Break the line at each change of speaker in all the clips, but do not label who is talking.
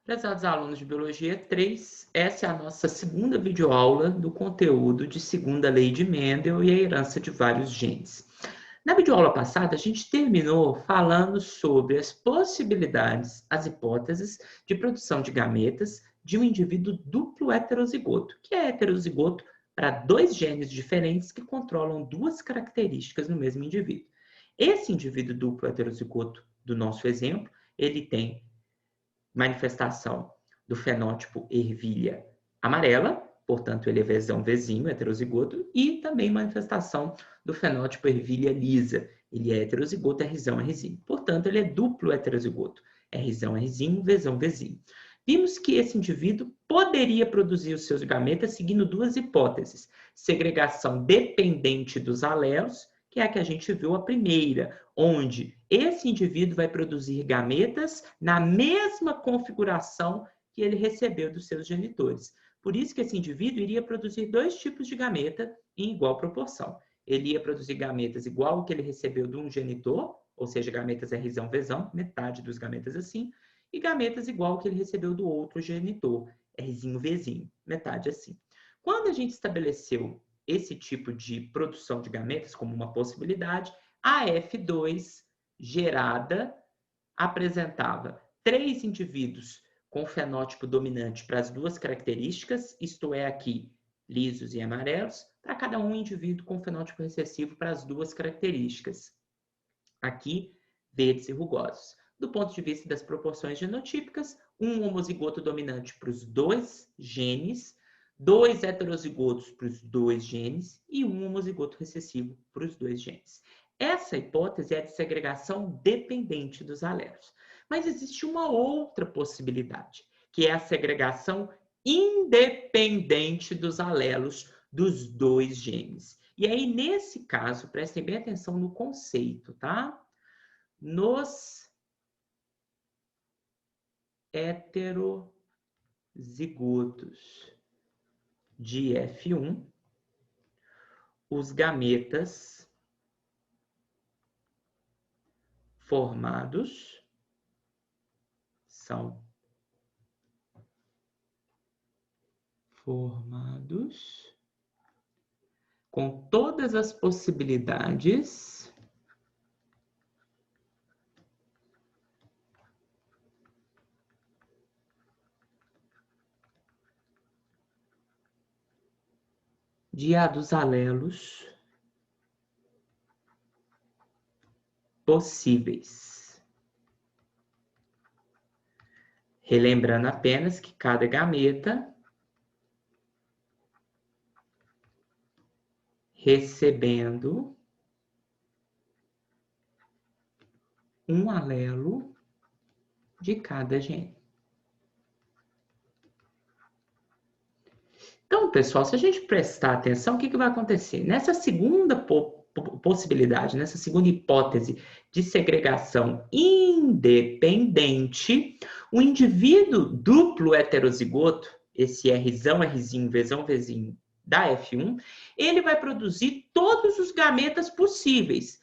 Prezados alunos de Biologia 3, essa é a nossa segunda videoaula do conteúdo de segunda lei de Mendel e a herança de vários genes. Na videoaula passada, a gente terminou falando sobre as possibilidades, as hipóteses de produção de gametas de um indivíduo duplo heterozigoto, que é heterozigoto para dois genes diferentes que controlam duas características no mesmo indivíduo. Esse indivíduo duplo heterozigoto do nosso exemplo, ele tem manifestação do fenótipo ervilha amarela, portanto, ele é Vzão Vzinho, heterozigoto, e também manifestação do fenótipo ervilha lisa, ele é heterozigoto, Rzão Rzinho. Portanto, ele é duplo heterozigoto, Rzão Rzinho, Vzão Vzinho. Vimos que esse indivíduo poderia produzir os seus gametas seguindo duas hipóteses: segregação dependente dos alelos, que é a que a gente viu a primeira, onde esse indivíduo vai produzir gametas na mesma configuração que ele recebeu dos seus genitores. Por isso que esse indivíduo iria produzir dois tipos de gameta em igual proporção. Ele ia produzir gametas igual ao que ele recebeu de um genitor, ou seja, gametas Rzão Vzão, metade dos gametas assim, e gametas igual ao que ele recebeu do outro genitor, Rzinho Vzinho, metade assim. Quando a gente estabeleceu esse tipo de produção de gametas como uma possibilidade, a F2 gerada apresentava 3 indivíduos com fenótipo dominante para as duas características, isto é, aqui, lisos e amarelos, para cada um indivíduo com fenótipo recessivo para as duas características, aqui, verdes e rugosos. Do ponto de vista das proporções genotípicas, um homozigoto dominante para os dois genes, 2 heterozigotos para os dois genes e um homozigoto recessivo para os dois genes. Essa hipótese é de segregação dependente dos alelos. Mas existe uma outra possibilidade, que é a segregação independente dos alelos dos dois genes. E aí, nesse caso, prestem bem atenção no conceito, tá? Nos heterozigotos de F1, os gametas formados são formados com todas as possibilidades de A dos alelos possíveis. Relembrando apenas que cada gameta recebendo um alelo de cada gene. Então, pessoal, se a gente prestar atenção, o que vai acontecer? Nessa segunda possibilidade, nessa segunda hipótese de segregação independente, o indivíduo duplo heterozigoto, esse Rzão, Rzinho, Vzão, Vzinho da F1, ele vai produzir todos os gametas possíveis,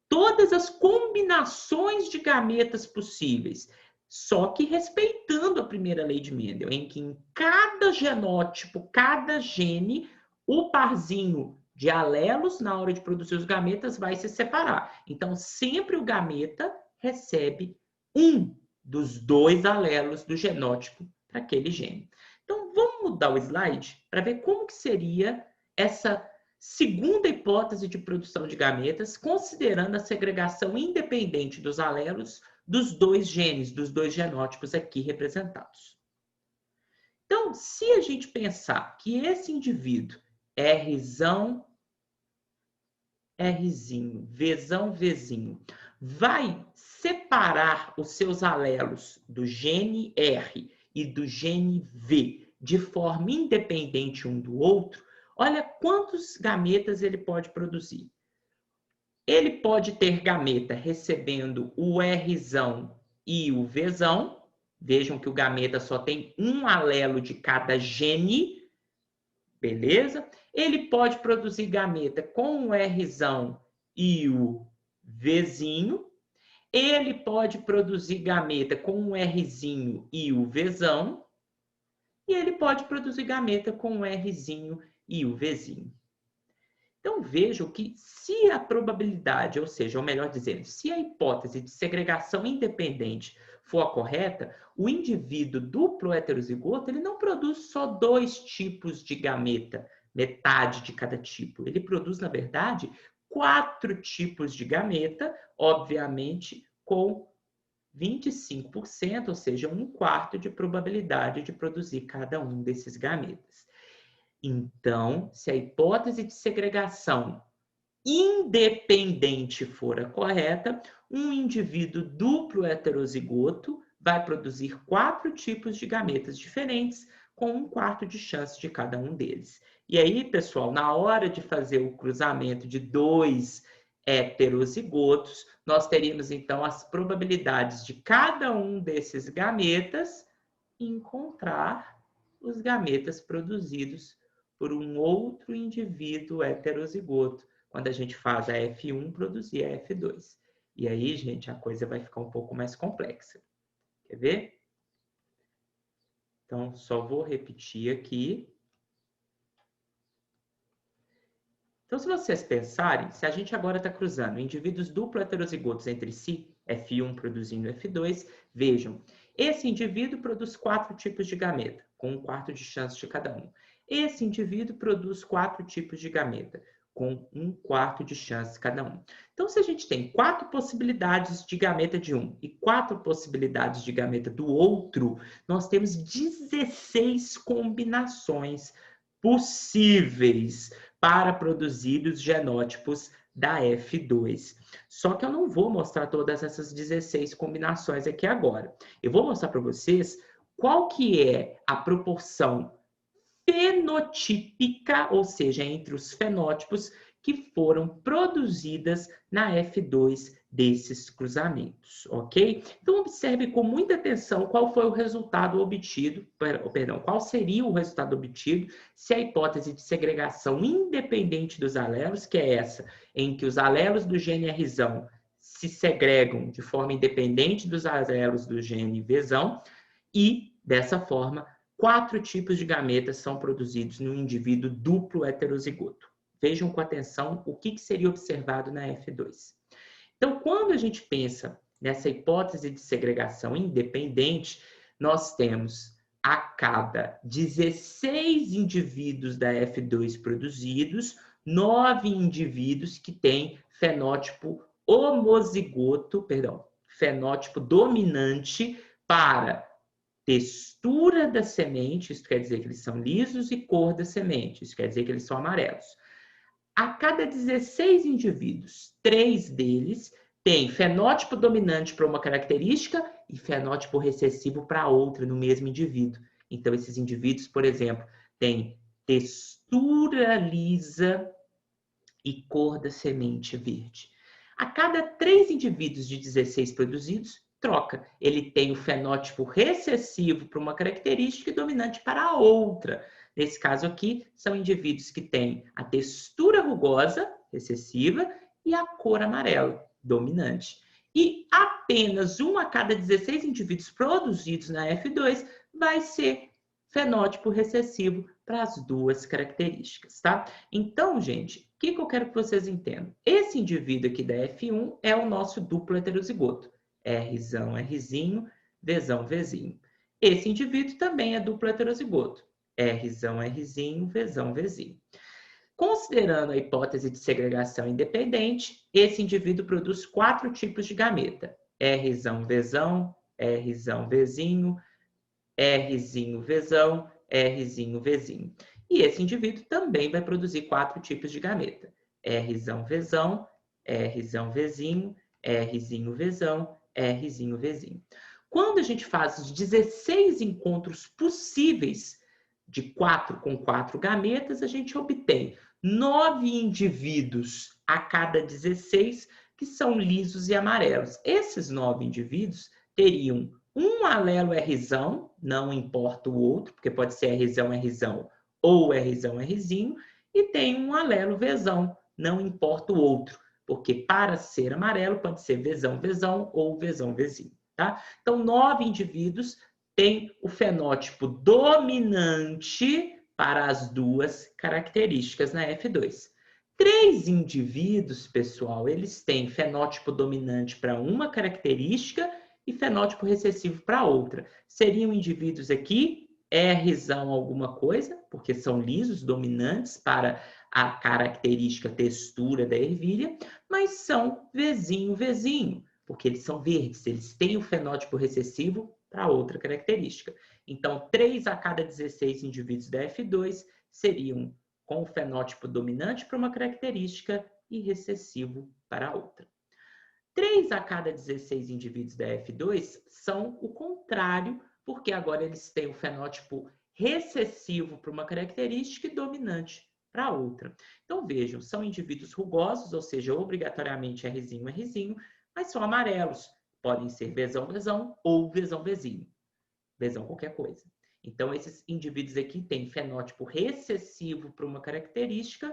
todas as combinações de gametas possíveis, só que respeitando a primeira lei de Mendel, em que em cada genótipo, cada gene, o parzinho de alelos, na hora de produzir os gametas, vai se separar. Então, sempre o gameta recebe um dos dois alelos do genótipo para aquele gene. Então, vamos mudar o slide para ver como que seria essa segunda hipótese de produção de gametas, considerando a segregação independente dos alelos dos dois genes, dos dois genótipos aqui representados. Então, se a gente pensar que esse indivíduo é Rzão, Rzinho, Vzão, Vzinho, vai separar os seus alelos do gene R e do gene V de forma independente um do outro, olha quantos gametas ele pode produzir. Ele pode ter gameta recebendo o Rzão e o Vzão. Vejam que o gameta só tem um alelo de cada gene. Beleza? Ele pode produzir gameta com o Rzão e o Vzinho. Ele pode produzir gameta com um Rzinho e o Vzão, e ele pode produzir gameta com um Rzinho e o Vzinho. Então, vejam que se a probabilidade, ou seja, ou melhor dizendo, se a hipótese de segregação independente for a correta, o indivíduo duplo heterozigoto ele não produz só 2 tipos de gameta, metade de cada tipo. Ele produz, na verdade, 4 tipos de gameta, obviamente, com 25%, ou seja, 1/4 de probabilidade de produzir cada um desses gametas. Então, se a hipótese de segregação independente for a correta, um indivíduo duplo heterozigoto vai produzir 4 tipos de gametas diferentes, com 1/4 de chance de cada um deles. E aí, pessoal, na hora de fazer o cruzamento de 2 heterozigotos, nós teríamos, então, as probabilidades de cada um desses gametas encontrar os gametas produzidos por um outro indivíduo heterozigoto, quando a gente faz a F1 produzir a F2. E aí, gente, a coisa vai ficar um pouco mais complexa. Quer ver? Então, só vou repetir aqui. Então, se vocês pensarem, se a gente agora está cruzando indivíduos duplo heterozigotos entre si, F1 produzindo F2, vejam, esse indivíduo produz 4 tipos de gameta, com 1/4 de chance de cada um. Esse indivíduo produz 4 tipos de gameta, com 1/4 de chance de cada um. Então, se a gente tem 4 possibilidades de gameta de um e 4 possibilidades de gameta do outro, nós temos 16 combinações possíveis para produzir os genótipos da F2. Só que eu não vou mostrar todas essas 16 combinações aqui agora. Eu vou mostrar para vocês qual que é a proporção fenotípica, ou seja, entre os fenótipos que foram produzidas na F2 desses cruzamentos, ok? Então, observe com muita atenção qual foi o resultado obtido, qual seria o resultado obtido se a hipótese de segregação independente dos alelos, que é essa, em que os alelos do gene Rzão se segregam de forma independente dos alelos do gene Vzão, e, dessa forma, 4 tipos de gametas são produzidos no indivíduo duplo heterozigoto. Vejam com atenção o que seria observado na F2. Então, quando a gente pensa nessa hipótese de segregação independente, nós temos a cada 16 indivíduos da F2 produzidos, 9 indivíduos que têm fenótipo homozigoto, fenótipo dominante para textura da semente, isso quer dizer que eles são lisos, e cor da semente, isso quer dizer que eles são amarelos. A cada 16 indivíduos, 3 deles têm fenótipo dominante para uma característica e fenótipo recessivo para outra no mesmo indivíduo. Então, esses indivíduos, por exemplo, têm textura lisa e cor da semente verde. A cada 3 indivíduos de 16 produzidos, troca. Ele tem o fenótipo recessivo para uma característica e dominante para a outra. Nesse caso aqui, são indivíduos que têm a textura rugosa, recessiva, e a cor amarela, dominante. E apenas 1 a cada 16 indivíduos produzidos na F2 vai ser fenótipo recessivo para as duas características, tá? Então, gente, o que eu quero que vocês entendam? Esse indivíduo aqui da F1 é o nosso duplo heterozigoto. Rzão, Rzinho, Vzão, Vzinho. Esse indivíduo também é duplo heterozigoto. Rzão, Rzinho, Vzão, Vzinho. Considerando a hipótese de segregação independente, esse indivíduo produz 4 tipos de gameta. Rzão, Vzão, Rzão, Vzinho, Rzinho, Vzão, Rzinho, Vzinho. E esse indivíduo também vai produzir 4 tipos de gameta. Rzão, Vzão, Rzão, Vzinho, Rzinho, Vzão, Rzinho, Vzinho. Quando a gente faz os 16 encontros possíveis de 4 com 4 gametas, a gente obtém 9 indivíduos a cada 16 que são lisos e amarelos. Esses 9 indivíduos teriam um alelo Rzão, não importa o outro, porque pode ser Rzão, Rzão ou Rzão, Rzinho, e tem um alelo Vzão, não importa o outro, porque para ser amarelo pode ser Vzão, Vzão ou Vzão, Vzinho, tá? Então, 9 indivíduos têm o fenótipo dominante para as duas características na F2. 3 indivíduos, pessoal, eles têm fenótipo dominante para uma característica e fenótipo recessivo para outra. Seriam indivíduos aqui, Rzão alguma coisa, porque são lisos, dominantes para a característica textura da ervilha, mas são Vzinho, Vzinho, porque eles são verdes, eles têm o fenótipo recessivo para outra característica. Então, 3 a cada 16 indivíduos da F2 seriam com o fenótipo dominante para uma característica e recessivo para a outra. 3 a cada 16 indivíduos da F2 são o contrário, porque agora eles têm o fenótipo recessivo para uma característica e dominante para outra. Então, vejam, são indivíduos rugosos, ou seja, obrigatoriamente Rzinho, Rzinho, mas são amarelos. Podem ser Vzão, Vzão ou Vzão, Vzinho. Vzão qualquer coisa. Então, esses indivíduos aqui têm fenótipo recessivo para uma característica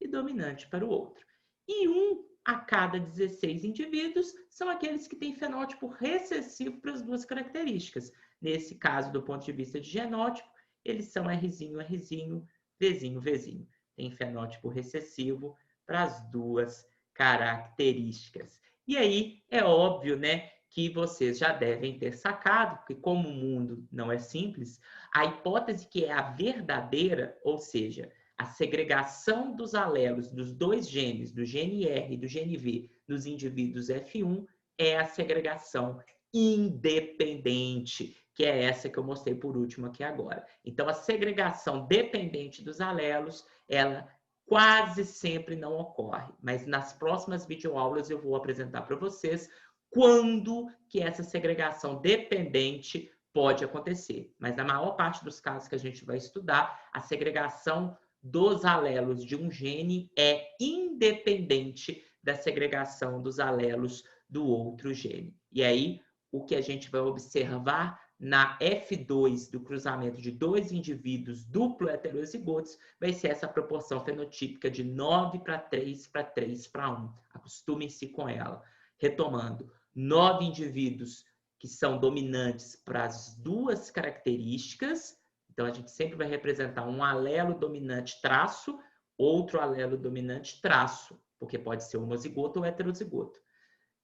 e dominante para o outro. E 1 a cada 16 indivíduos são aqueles que têm fenótipo recessivo para as duas características. Nesse caso, do ponto de vista de genótipo, eles são Rzinho, Rzinho, Vzinho, Vzinho. Tem fenótipo recessivo para as duas características. E aí, é óbvio, né, que vocês já devem ter sacado, porque como o mundo não é simples, a hipótese que é a verdadeira, ou seja, a segregação dos alelos dos dois genes, do gene R e do gene V, nos indivíduos F1, é a segregação independente, que é essa que eu mostrei por último aqui agora. Então, a segregação dependente dos alelos, ela quase sempre não ocorre, mas nas próximas videoaulas eu vou apresentar para vocês quando que essa segregação dependente pode acontecer. Mas na maior parte dos casos que a gente vai estudar, a segregação dos alelos de um gene é independente da segregação dos alelos do outro gene. E aí, o que a gente vai observar na F2 do cruzamento de dois indivíduos duplo heterozigotos vai ser essa proporção fenotípica de 9 para 3 para 3 para 1. Acostumem-se com ela. Retomando, 9 indivíduos que são dominantes para as duas características. Então, a gente sempre vai representar um alelo dominante traço, outro alelo dominante traço, porque pode ser homozigoto ou heterozigoto.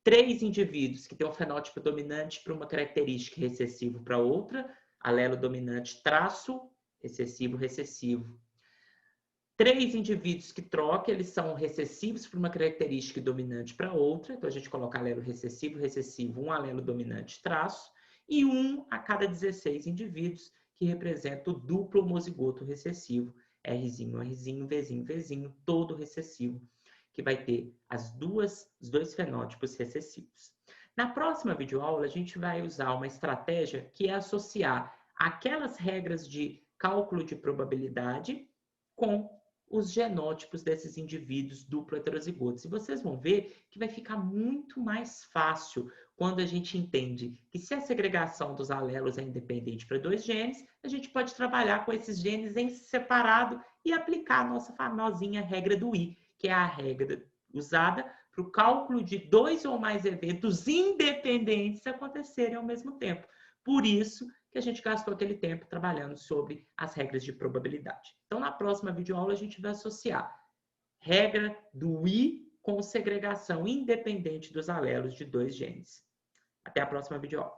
3 indivíduos que têm um fenótipo dominante para uma característica e recessivo para outra, alelo dominante traço, recessivo, recessivo. 3 indivíduos que trocam, eles são recessivos para uma característica e dominante para outra. Então, a gente coloca alelo recessivo, recessivo, um alelo dominante traço. E 1 a cada 16 indivíduos, que representa o duplo homozigoto recessivo. Rzinho, Rzinho, Vzinho, Vzinho, todo recessivo, que vai ter os dois fenótipos recessivos. Na próxima videoaula, a gente vai usar uma estratégia que é associar aquelas regras de cálculo de probabilidade com os genótipos desses indivíduos duplo heterozigotos. E vocês vão ver que vai ficar muito mais fácil quando a gente entende que se a segregação dos alelos é independente para dois genes, a gente pode trabalhar com esses genes em separado e aplicar a nossa famosinha regra do I, que é a regra usada para o cálculo de 2 ou mais eventos independentes acontecerem ao mesmo tempo. Por isso que a gente gastou aquele tempo trabalhando sobre as regras de probabilidade. Então, na próxima videoaula, a gente vai associar regra do I com segregação independente dos alelos de dois genes. Até a próxima videoaula.